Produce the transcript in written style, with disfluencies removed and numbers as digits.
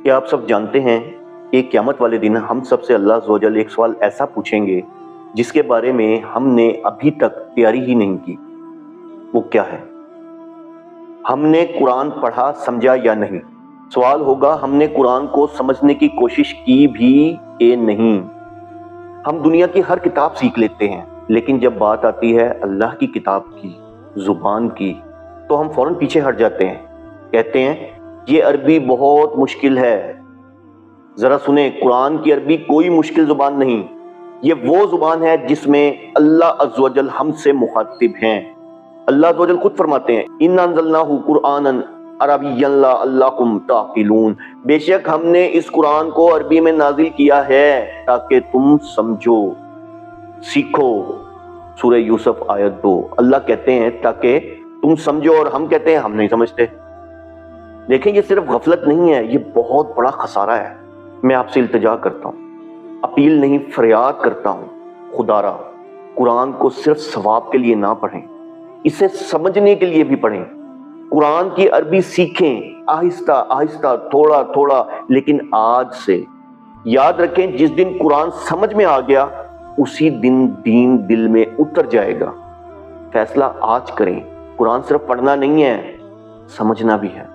क्या आप सब जानते हैं एक क़यामत वाले दिन हम सब से अल्लाह अज़्ज़ व जल एक सवाल ऐसा पूछेंगे जिसके बारे में हमने अभी तक तैयारी ही नहीं की। वो क्या है? हमने कुरान पढ़ा, समझा या नहीं? सवाल होगा हमने कुरान को समझने की कोशिश की भी या नहीं? हम दुनिया की हर किताब सीख लेते हैं, लेकिन जब बात आती है अल्लाह की किताब की, ज़ुबान की, तो हम फौरन पीछे हट जाते हैं। कहते हैं ये अरबी बहुत मुश्किल है। ज़रा सुने, कुरान की अरबी कोई मुश्किल ज़ुबान नहीं। ये वो ज़ुबान है जिसमें अल्लाह अज़्ज़ व जल हमसे मुखातिब हैं। अल्लाह अज़्ज़ व जल खुद फरमाते हैं इन्ना अंज़लनाहु कुरआनन अरबिय्यन लअल्लकुम ताक़िलून, बेशक हमने इस कुरान को अरबी में नाजिल किया है ताकि तुम समझो, सीखो। सूरह यूसुफ आयत 2। अल्लाह कहते हैं ताकि तुम समझो, और हम कहते हैं हम नहीं समझते। देखें, ये सिर्फ गफलत नहीं है, ये बहुत बड़ा खसारा है। मैं आपसे इल्तिजा करता हूँ, अपील नहीं फरियाद करता हूँ, खुदारा कुरान को सिर्फ सवाब के लिए ना पढ़ें, इसे समझने के लिए भी पढ़ें। कुरान की अरबी सीखें, आहिस्ता आहिस्ता, थोड़ा थोड़ा, लेकिन आज से। याद रखें, जिस दिन कुरान समझ में आ गया उसी दिन दीन दिल में उतर जाएगा। फैसला आज करें। कुरान सिर्फ पढ़ना नहीं है, समझना भी है।